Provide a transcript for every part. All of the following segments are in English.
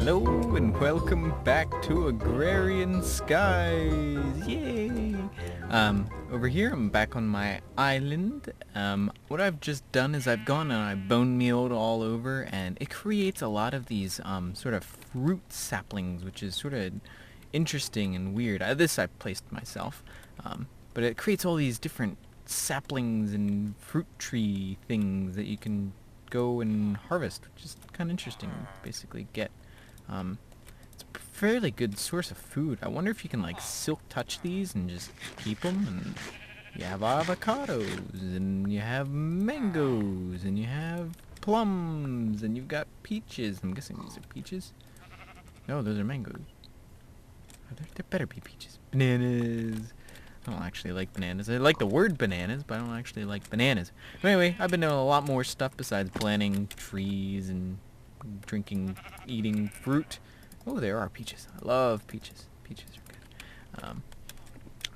Hello and welcome back to Agrarian Skies! Yay! Over here I'm back on my island. What I've just done is I've gone and I bone mealed all over, and it creates a lot of these sort of fruit saplings, which is sort of interesting and weird. This I placed myself, but it creates all these different saplings and fruit tree things that you can go and harvest, which is kind of interesting. Basically get it's a fairly good source of food. I wonder if you can like silk touch these and just keep them. And you have avocados, and you have mangoes, and you have plums, and you've got peaches. I'm guessing these are peaches. No, those are mangoes. There better be peaches. Bananas. I don't actually like bananas. I like the word bananas, but I don't actually like bananas. But anyway, I've been doing a lot more stuff besides planting trees and drinking, eating fruit. Oh, there are peaches. I love peaches. Peaches are good.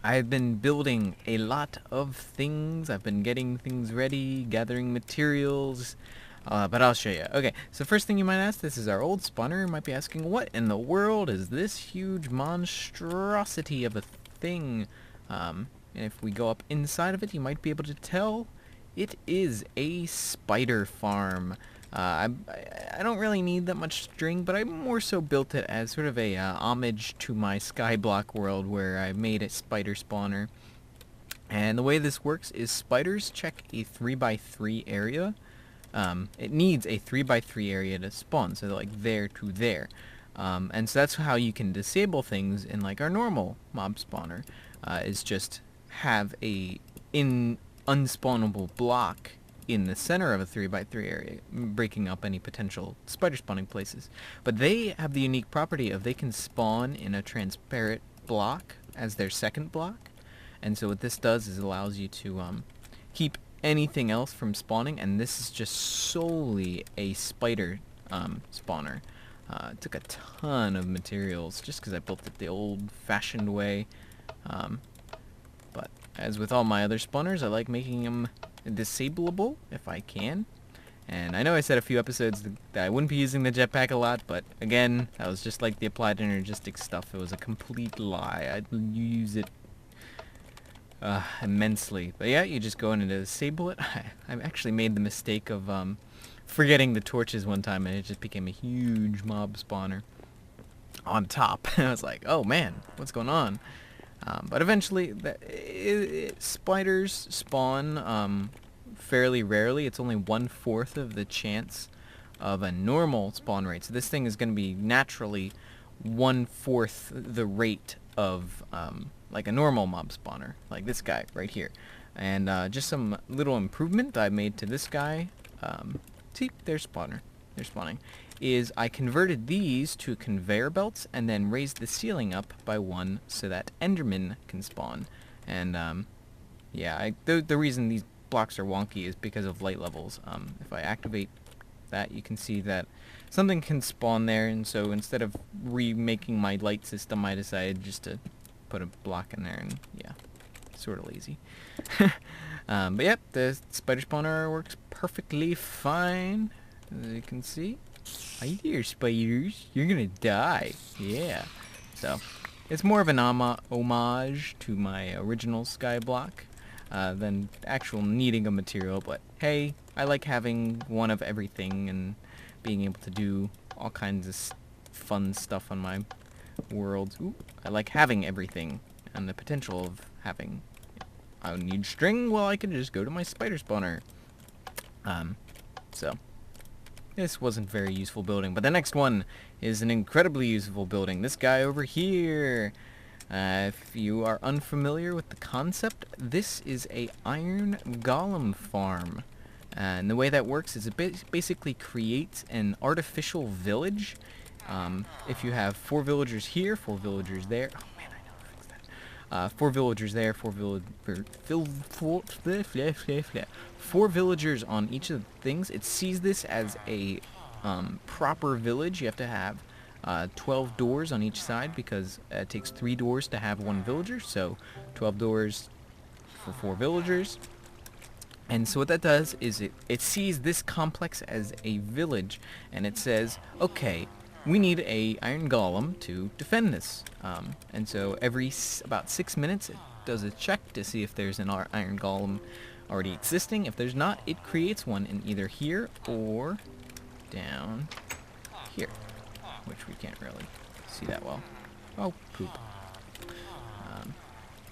I've been building a lot of things. I've been getting things ready, gathering materials, but I'll show you. Okay, so first thing you might ask, this is our old spawner. You might be asking, what in the world is this huge monstrosity of a thing? And if we go up inside of it, you might be able to tell it is a spider farm. I don't really need that much string, but I more so built it as sort of a homage to my Skyblock world, where I made a spider spawner. And the way this works is spiders check a 3x3 area. It needs a 3x3 area to spawn, so they're like there to there. And so that's how you can disable things in like our normal mob spawner, is just have a unspawnable block in the center of a 3x3 area, breaking up any potential spider spawning places. But they have the unique property of they can spawn in a transparent block as their second block. And so what this does is allows you to keep anything else from spawning, and this is just solely a spider spawner. It took a ton of materials just because I built it the old-fashioned way. But as with all my other spawners, I like making them disableable if I can. And I know I said a few episodes that I wouldn't be using the jetpack a lot, but again, that was just like the applied energistic stuff. It was a complete lie. I'd use it immensely. But yeah, you just go in and disable it. I actually made the mistake of forgetting the torches one time, and it just became a huge mob spawner on top. I was like, oh man, what's going on? But eventually, spiders spawn fairly rarely. It's only 1/4 of the chance of a normal spawn rate. So this thing is going to be naturally 1/4 the rate of like a normal mob spawner, like this guy right here. And just some little improvement I made to this guy. See, there's spawner. They're spawning. Is I converted these to conveyor belts and then raised the ceiling up by 1 so that Endermen can spawn. And yeah, the reason these blocks are wonky is because of light levels. If I activate that, you can see that something can spawn there, and so instead of remaking my light system, I decided just to put a block in there, and yeah, sort of lazy. But yep, the spider spawner works perfectly fine, as you can see. Hi there, spiders. You're gonna die. Yeah. So, it's more of an homage to my original Skyblock than actual needing a material. But hey, I like having one of everything and being able to do all kinds of fun stuff on my worlds. Ooh, I like having everything and the potential of having. I don't need string. Well, I can just go to my spider spawner. So. This wasn't very useful building, but the next one is an incredibly useful building. This guy over here. If you are unfamiliar with the concept, this is a iron golem farm. And the way that works is it basically creates an artificial village. If you have 4 villagers here, 4 villagers there. Oh man, I know how to fix that. 4 villagers there, 4 villagers on each of the things. It sees this as a proper village. You have to have 12 doors on each side, because it takes 3 doors to have 1 villager, so 12 doors for 4 villagers. And so what that does is it sees this complex as a village, and it says, okay, we need a iron golem to defend this. And so every about 6 minutes it does a check to see if there's an iron golem already existing. If there's not, it creates one in either here or down here, which we can't really see that well. Oh, poop.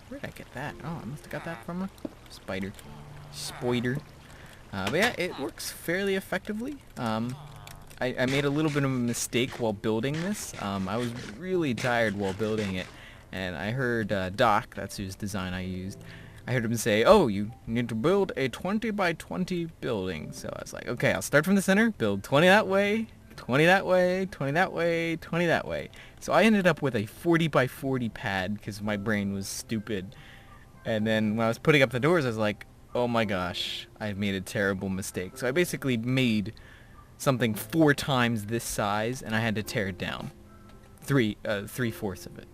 Where did I get that? Oh, I must have got that from a spider. But yeah, it works fairly effectively. I made a little bit of a mistake while building this. I was really tired while building it, and I heard Doc, that's whose design I used, I heard him say, oh, you need to build a 20 by 20 building. So I was like, okay, I'll start from the center, build 20 that way, 20 that way, 20 that way, 20 that way. So I ended up with a 40 by 40 pad because my brain was stupid. And then when I was putting up the doors, I was like, oh my gosh, I've made a terrible mistake. So I basically made something 4 times this size, and I had to tear it down. 3/4 of it.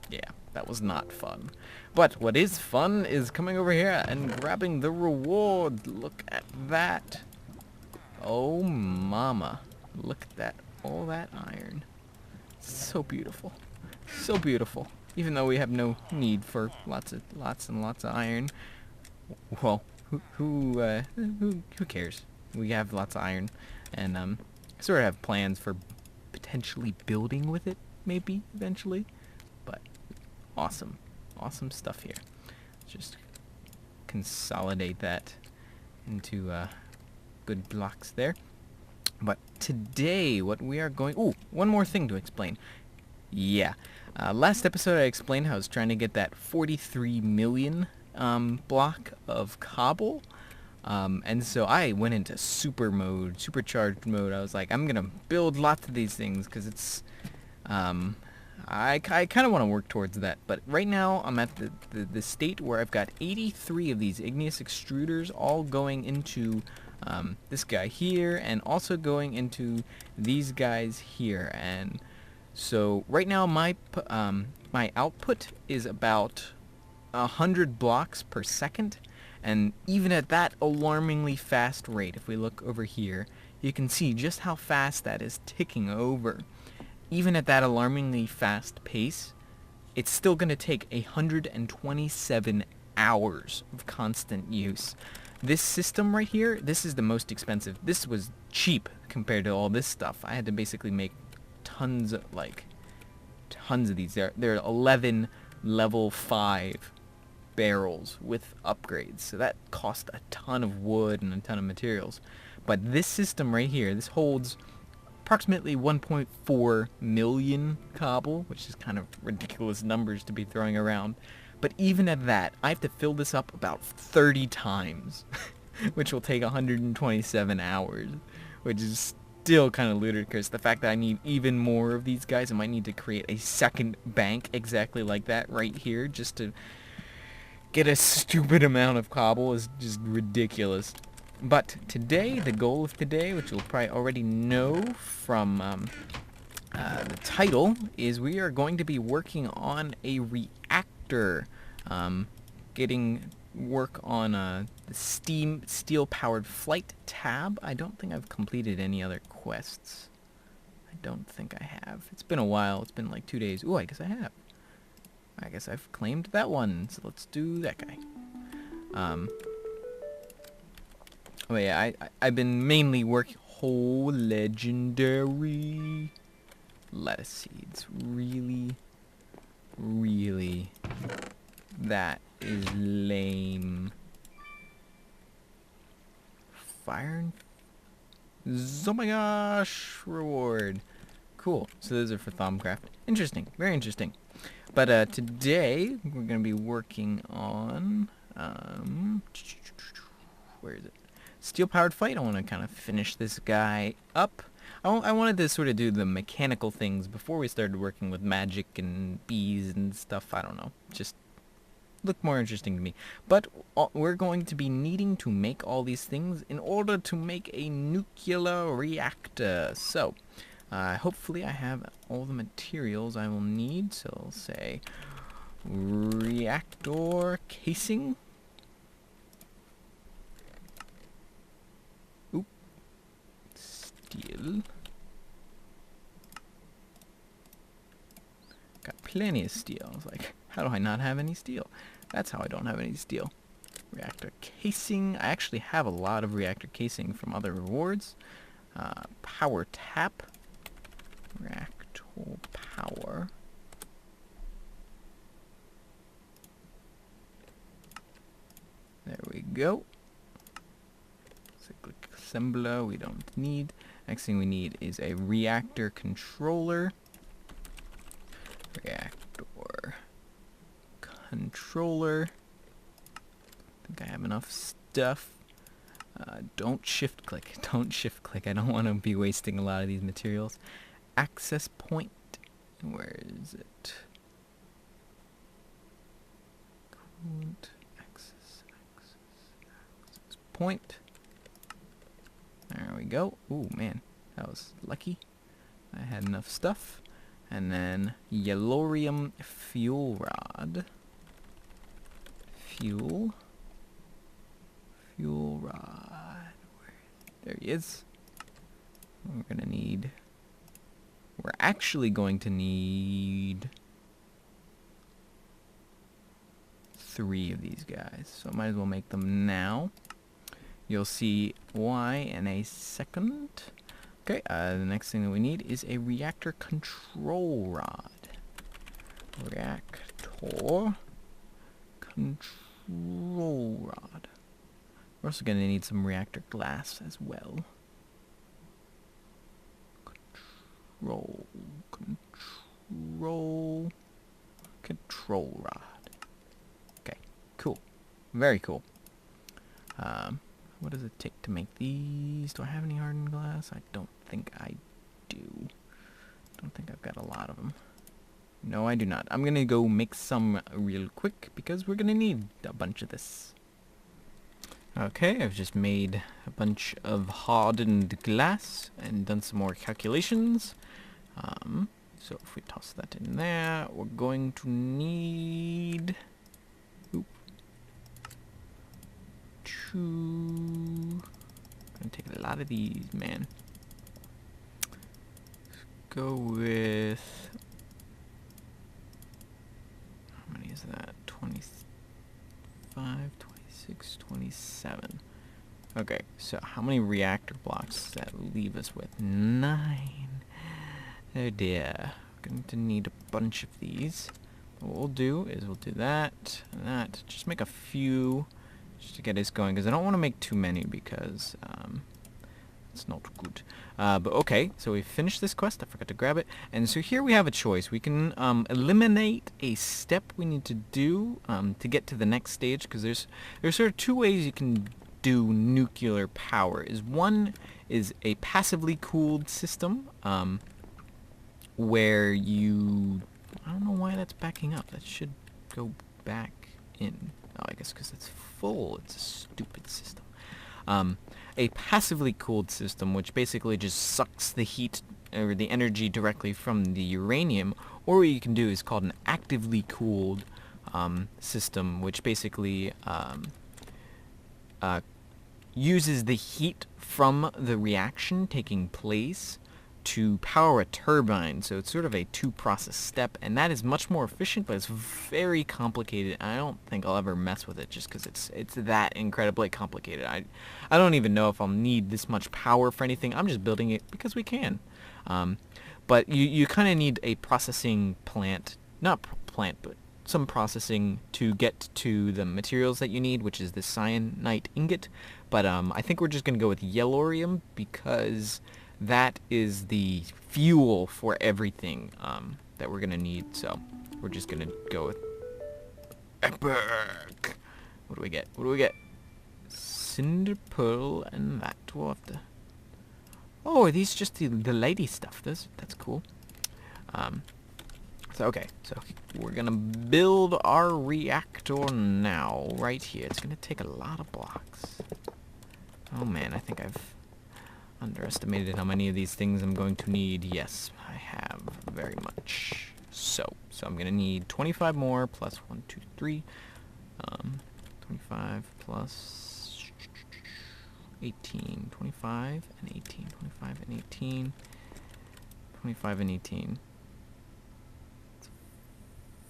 Yeah, that was not fun. But what is fun is coming over here and grabbing the reward. Look at that. Oh mama. Look at that. All that iron. So beautiful. So beautiful. Even though we have no need for lots and lots of iron. Well, who cares? We have lots of iron, and sort of have plans for potentially building with it, maybe eventually. But awesome stuff here. Just consolidate that into good blocks there. But today, what we are going... Ooh, one more thing to explain. Yeah. Last episode I explained how I was trying to get that 43 million block of cobble. And so I went into supercharged mode. I was like, I'm going to build lots of these things because it's... I kind of want to work towards that. But right now I'm at the state where I've got 83 of these igneous extruders all going into... this guy here, and also going into these guys here. And so right now my output is about 100 blocks per second, and even at that alarmingly fast rate, if we look over here, you can see just how fast that is ticking over. Even at that alarmingly fast pace, it's still going to take 127 hours of constant use. This system right here, this is the most expensive. This was cheap compared to all this stuff. I had to basically make tons of these. There are 11 level 5 barrels with upgrades. So that cost a ton of wood and a ton of materials. But this system right here, this holds approximately 1.4 million cobble, which is kind of ridiculous numbers to be throwing around. But even at that, I have to fill this up about 30 times, which will take 127 hours, which is still kind of ludicrous. The fact that I need even more of these guys, I might need to create a second bank exactly like that right here just to get a stupid amount of cobble is just ridiculous. But today, the goal of today, which you'll probably already know from the title, is we are going to be working on a reactor. Getting work on the steel-powered flight tab. I don't think I've completed any other quests. I don't think I have. It's been a while. It's been like 2 days. Ooh, I guess I have. I guess I've claimed that one. So let's do that guy. Oh yeah, I've been mainly working... Oh, legendary lettuce seeds. Really? That is lame. Fire. Oh my gosh! Reward. Cool. So those are for Thumbcraft. Interesting. Very interesting. But today we're going to be working on... where is it? Steel-powered fight. I want to kind of finish this guy up. I wanted to sort of do the mechanical things before we started working with magic and bees and stuff. I don't know. Just looked more interesting to me. But we're going to be needing to make all these things in order to make a nuclear reactor. So, hopefully I have all the materials I will need. So I'll say reactor casing. Oop. Steel. plenty of steel. I was like, how do I not have any steel? That's how I don't have any steel. Reactor casing. I actually have a lot of reactor casing from other rewards. Power tap. Reactor power. There we go. Cyclic assembler we don't need. Next thing we need is a reactor controller. Reactor controller. I think I have enough stuff. Don't shift click. Don't shift click. I don't want to be wasting a lot of these materials. Access point. Where is it? Coolant. Access point. There we go. Ooh, man. That was lucky. I had enough stuff. And then yellorium fuel rod. Fuel rod. There he is. We're actually going to need 3 of these guys. So I might as well make them now. You'll see why in a second. Okay, the next thing that we need is a reactor control rod. Reactor control rod. We're also going to need some reactor glass as well. Control rod. Okay, cool. Very cool. What does it take to make these? Do I have any hardened glass? I don't think I do. Don't think I've got a lot of them. No, I do not. I'm gonna go make some real quick because we're gonna need a bunch of this. Okay, I've just made a bunch of hardened glass and done some more calculations. So if we toss that in there, we're going to need... I'm gonna take a lot of these, man. Let's go with... How many is that? 25, 26, 27. Okay, so how many reactor blocks does that leave us with? 9. Oh dear. We're going to need a bunch of these. What we'll do is we'll do that and that. Just make a few just to get us going, because I don't want to make too many because it's not good. But okay, so we finished this quest. I forgot to grab it. And so here we have a choice. We can eliminate a step we need to do to get to the next stage, because there's sort of 2 ways you can do nuclear power. One is a passively cooled system where you... I don't know why that's backing up. That should go back in. Oh, I guess because it's full. It's a stupid system. A passively cooled system, which basically just sucks the heat or the energy directly from the uranium, or what you can do is called an actively cooled system, which basically uses the heat from the reaction taking place to power a turbine. So it's sort of a 2-process step, and that is much more efficient, but it's very complicated. I don't think I'll ever mess with it just because it's that incredibly complicated. I don't even know if I'll need this much power for anything. I'm just building it because we can. But you kind of need a processing plant, not plant, but some processing to get to the materials that you need, which is the cyanite ingot. But I think we're just going to go with yellorium because that is the fuel for everything that we're going to need. So we're just going to go with epic. What do we get? What do we get? Cinder pearl and that. We'll have to... Oh, are these just the lady stuff? That's cool. So okay, so we're gonna build our reactor now, right here. It's gonna take a lot of blocks. Oh man, I think I've underestimated how many of these things I'm going to need. Yes, I have very much. So I'm gonna need 25 more plus 1, 2, 3. 25 plus 18, 25 and 18, 25 and 18, 25 and 18.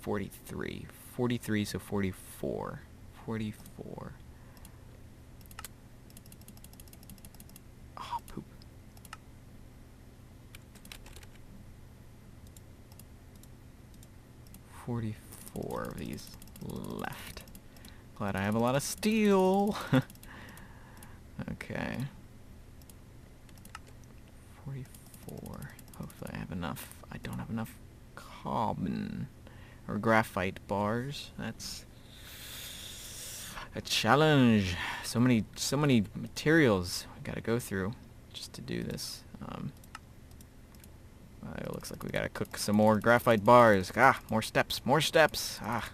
43. 43, so 44. 44. Oh, poop. $44 of these left. Glad I have a lot of steel. Okay. 44. Hopefully I have enough. I don't have enough carbon or graphite bars. That's a challenge. So many materials we gotta go through just to do this. It looks like we gotta cook some more graphite bars. Ah, more steps, more steps. Ah.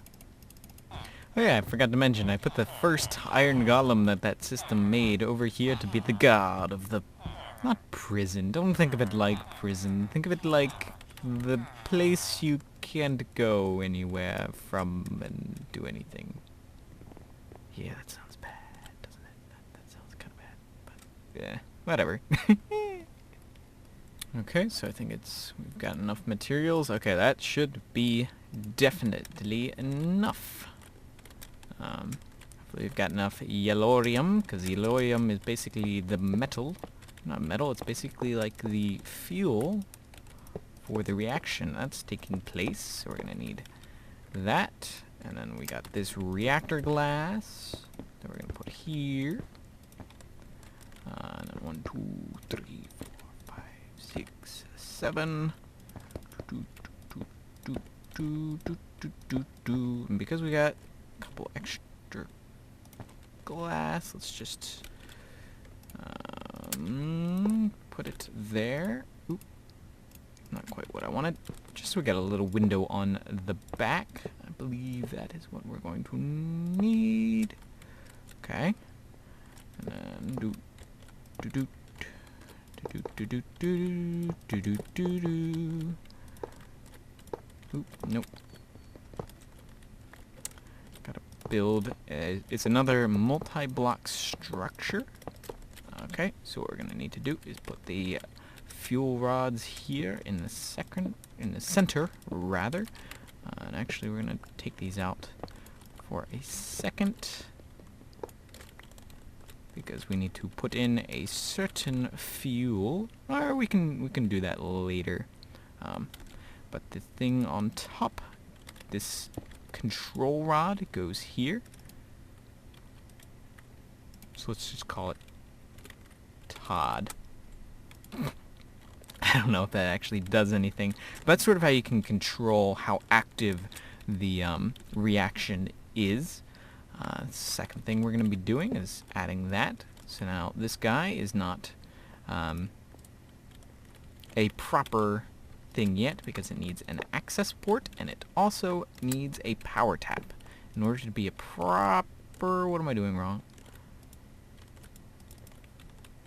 Oh yeah, I forgot to mention, I put the first iron golem that system made over here to be the god of the... Not prison. Don't think of it like prison. Think of it like the place you can't go anywhere from and do anything. Yeah, that sounds bad, doesn't it? That sounds kind of bad. But, yeah, whatever. Okay, so I think we've got enough materials. Okay, that should be definitely enough. Hopefully we've got enough yellorium, because yellorium is basically the metal. Not metal, it's basically like the fuel for the reaction that's taking place. So we're going to need that. And then we got this reactor glass that we're going to put here. And then 1, 2, 3, 4, 5, 6, 7. And because we got a couple extra glass, let's just put it there. Oop, not quite what I wanted. Just so we got a little window on the back. I believe that is what we're going to need. Okay. And then Oop, nope. Gotta build. It's another multi-block structure. Okay, so what we're gonna need to do is put the fuel rods here in the center, rather. And actually, we're gonna take these out for a second because we need to put in a certain fuel, or we can do that later. But the thing on top, this control rod goes here. So let's just call it Todd. I don't know if that actually does anything, but that's sort of how you can control how active the reaction is. Second thing we're going to be doing is adding that. So now this guy is not a proper thing yet because it needs an access port and it also needs a power tap. In order to be a proper... What am I doing wrong?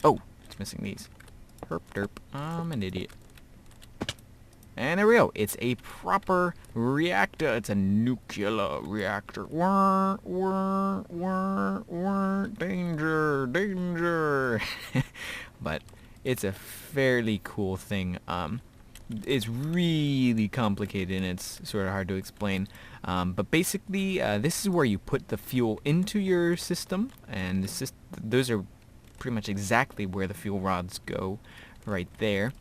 Oh, it's missing these. Herp derp. I'm an idiot. And there we go. It's a proper reactor. It's a nuclear reactor. Wah, wah, wah, wah. Danger, danger. But it's a fairly cool thing. It's really complicated and it's sort of hard to explain. But basically, this is where you put the fuel into your system, and those are pretty much exactly where the fuel rods go, right there.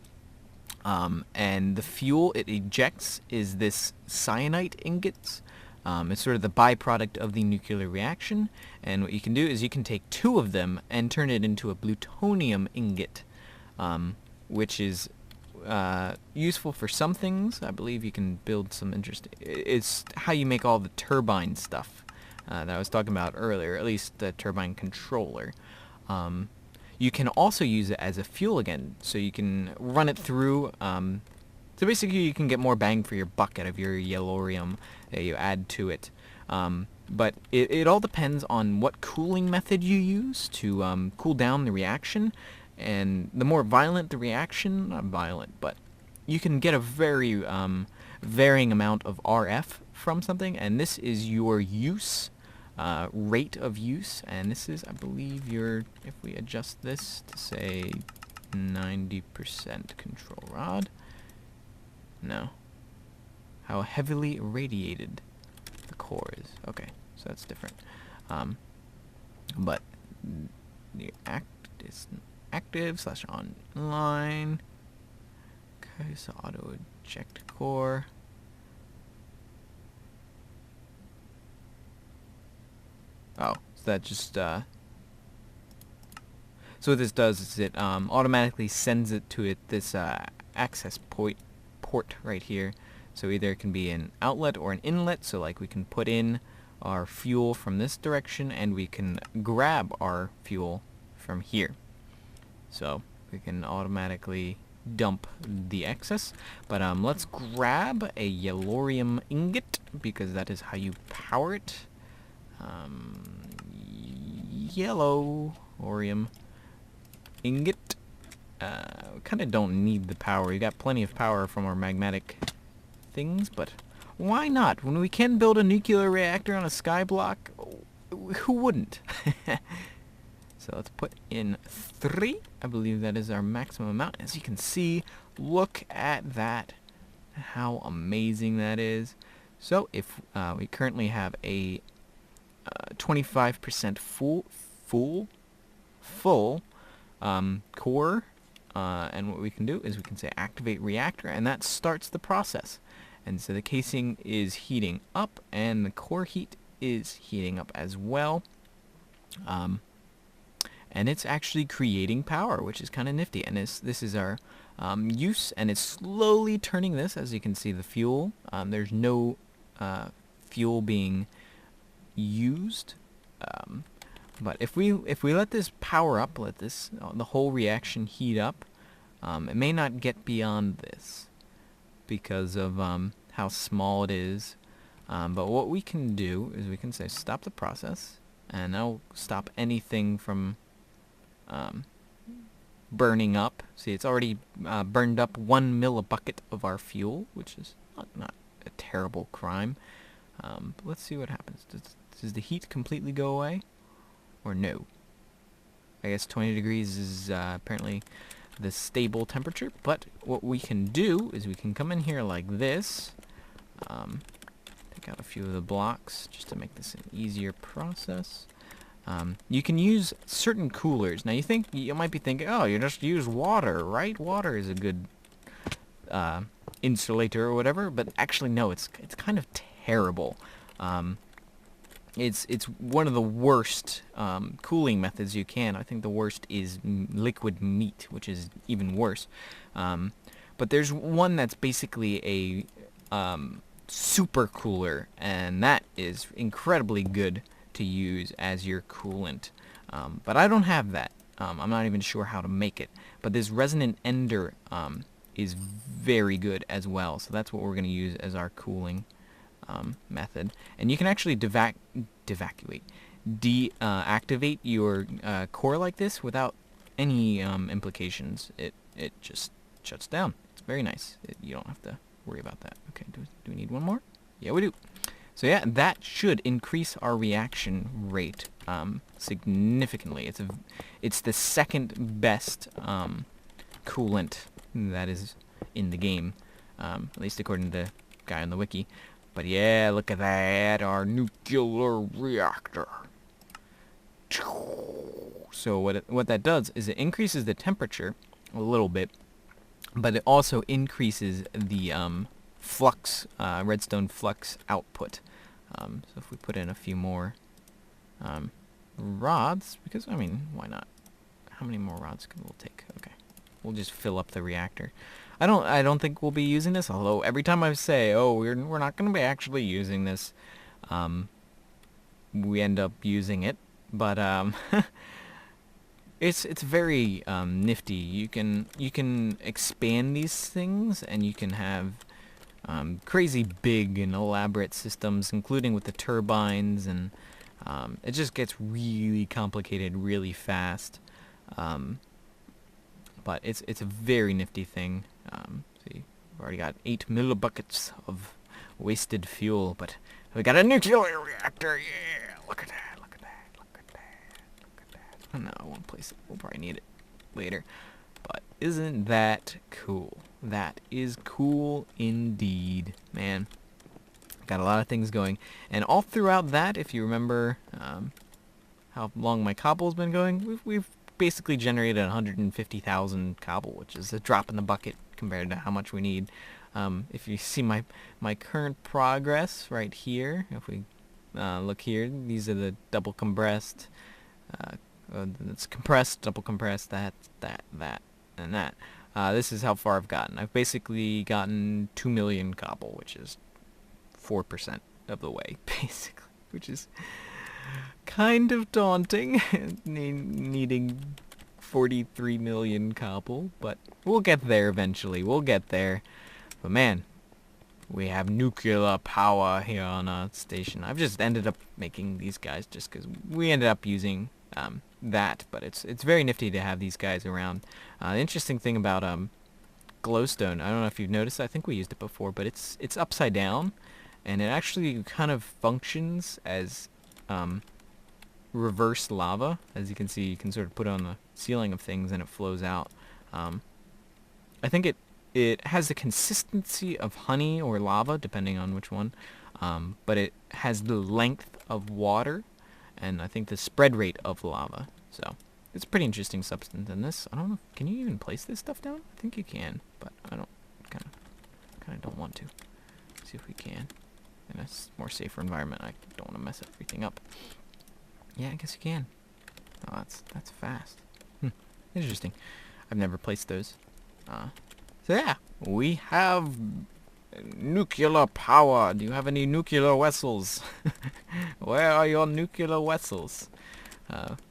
And the fuel it ejects is this cyanide ingots. It's sort of the byproduct of the nuclear reaction, and what you can do is you can take 2 of them and turn it into a plutonium ingot, which is useful for some things. I believe you can build some interesting... It's how you make all the turbine stuff that I was talking about earlier, at least the turbine controller. You can also use it as a fuel again, so you can run it through. So basically you can get more bang for your buck out of your yellorium that you add to it. But it all depends on what cooling method you use to cool down the reaction. And the more violent the reaction, not violent, but you can get a very varying amount of RF from something, and this is your use. Rate of use, and this is, I believe, if we adjust this to say 90% control rod. No. how heavily irradiated the core is. Okay, so that's different. But the act is active / online. Okay, so auto eject core. Oh, so that just so what this does is it automatically sends it to this access port right here. So either it can be an outlet or an inlet, so like we can put in our fuel from this direction and we can grab our fuel from here. So we can automatically dump the excess. But let's grab a yellorium ingot because that is how you power it. Yellorium ingot. We kind of don't need the power. We got plenty of power from our magmatic things, but why not? When we can build a nuclear reactor on a sky block, who wouldn't? So let's put in 3. I believe that is our maximum amount. As you can see, look at that. How amazing that is. So if we currently have a 25% full core, and what we can do is we can say activate reactor, and that starts the process. And so the casing is heating up, and the core heat is heating up as well. And it's actually creating power, which is kind of nifty. And this is our use, and it's slowly turning this. As you can see, the fuel. There's no fuel being used. But if we let this power up, let this the whole reaction heat up, it may not get beyond this because of how small it is. But what we can do is we can say stop the process, and that'll stop anything from burning up. See, it's already burned up 1 millibucket of our fuel, which is not a terrible crime. But let's see what happens. Does the heat completely go away? Or no? I guess 20 degrees is apparently the stable temperature. But what we can do is we can come in here like this. Take out a few of the blocks just to make this an easier process. You can use certain coolers. Now you might be thinking, oh, you just use water, right? Water is a good insulator or whatever, but actually no, it's kind of terrible. It's one of the worst cooling methods you can. I think the worst is liquid meat, which is even worse. But there's one that's basically a super cooler, and that is incredibly good to use as your coolant. But I don't have that. I'm not even sure how to make it. But this resonant ender is very good as well. So that's what we're going to use as our cooling method. And you can actually deactivate your core like this without any implications. It just shuts down. It's very nice. You don't have to worry about that. Okay, do we need one more? Yeah, we do. So yeah, that should increase our reaction rate significantly. It's the second best coolant that is in the game, at least according to the guy on the wiki. But yeah, look at that, our nuclear reactor. So what that does is it increases the temperature a little bit, but it also increases the flux, redstone flux output. So if we put in a few more rods, because I mean, why not? How many more rods can we'll take? Okay, we'll just fill up the reactor. I don't think we'll be using this. Although every time I say, oh, we're not going to be actually using this, we end up using it. But it's very nifty. You can expand these things, and you can have crazy big and elaborate systems, including with the turbines, and it just gets really complicated really fast. But it's a very nifty thing. See, we've already got 8 millibuckets of wasted fuel, but we got a nuclear reactor. Yeah, look at that! Look at that! Look at that! Look at that! Oh, no, I won't place it. We'll probably need it later. but isn't that cool? That is cool indeed, man. Got a lot of things going, and all throughout that, if you remember how long my cobble's been going, we've basically generated 150,000 cobble, which is a drop in the bucket compared to how much we need. If you see my current progress right here, if we look here, these are the double compressed, it's compressed, double compressed, that, and that. This is how far I've gotten. I've basically gotten 2 million cobble, which is 4% of the way, basically, which is kind of daunting, needing 43 million cobble, but we'll get there eventually. We'll get there. But man, we have nuclear power here on our station. I've just ended up making these guys just because we ended up using that, but it's very nifty to have these guys around. The interesting thing about glowstone, I don't know if you've noticed, I think we used it before, but it's upside down, and it actually kind of functions as reverse lava. As you can see, you can sort of put it on the ceiling of things and it flows out. I think it has the consistency of honey or lava, depending on which one, but it has the length of water, and I think the spread rate of lava. So it's a pretty interesting substance. In this, I don't know, can you even place this stuff down? I think you can, but I don't, kind of don't want to. See if we can. In a more safer environment, I don't want to mess everything up. Yeah, I guess you can. Oh, that's fast. Interesting. I've never placed those. So yeah, we have nuclear power. Do you have any nuclear vessels? Where are your nuclear vessels?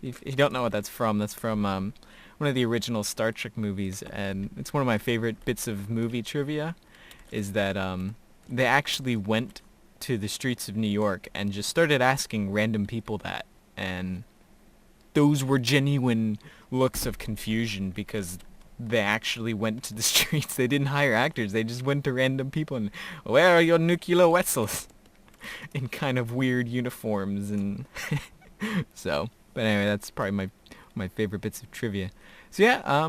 If you don't know what that's from one of the original Star Trek movies, and it's one of my favorite bits of movie trivia, is that they actually went to the streets of New York and just started asking random people that, and those were genuine looks of confusion because they actually went to the streets. They didn't hire actors. They just went to random people and, where are your nuclear vessels? In kind of weird uniforms, and so. But anyway, that's probably my favorite bits of trivia. So yeah,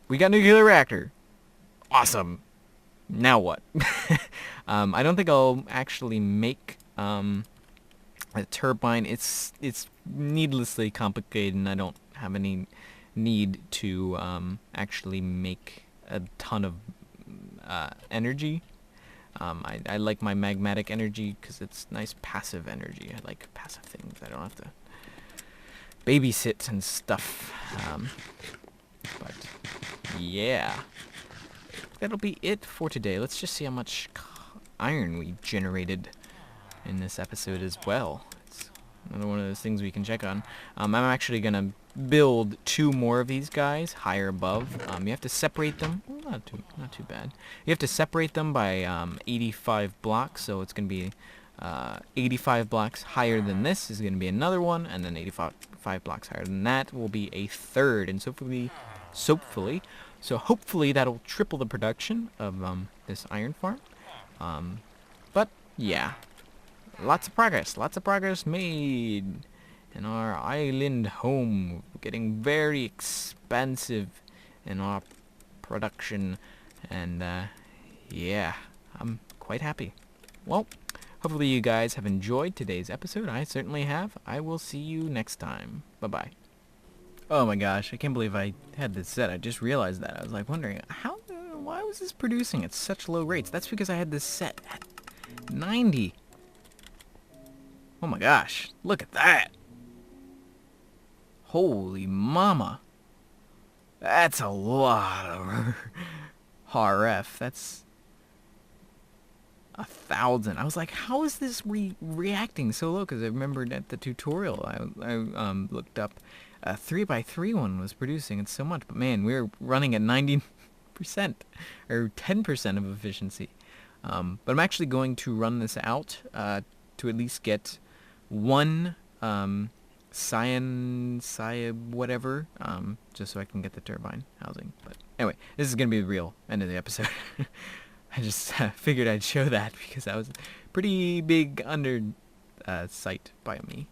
we got nuclear reactor. Awesome. Now what? I don't think I'll actually make a turbine. It's needlessly complicated, and I don't have any need to actually make a ton of energy. I like my magmatic energy because it's nice passive energy. I like passive things. I don't have to babysit and stuff. But yeah, that'll be it for today. Let's just see how much iron we generated in this episode as well. It's another one of those things we can check on. I'm actually gonna build 2 more of these guys higher above. You have to separate them. Well, not too bad. You have to separate them by 85 blocks, so it's gonna be 85 blocks higher than this is gonna be another one, and then 85 blocks higher than that will be a third, and hopefully that'll triple the production of this iron farm. But yeah, lots of progress made in our island home. We're getting very expansive in our production, and yeah, I'm quite happy. Well, hopefully you guys have enjoyed today's episode. I certainly have. I will see you next time. Bye-bye. Oh my gosh, I can't believe I had this set. I just realized that. I was like wondering, why was this producing at such low rates? That's because I had this set at 90. Oh my gosh, look at that. Holy mama. That's a lot of RF. That's 1,000. I was like, how is this reacting so low? Because I remembered at the tutorial I looked up a 3x3 one was producing it so much. But man, we were running at 90% or 10% of efficiency. But I'm actually going to run this out to at least get one cyan whatever, just so I can get the turbine housing. But anyway, this is gonna be the real end of the episode. I just figured I'd show that because that was pretty big oversight by me.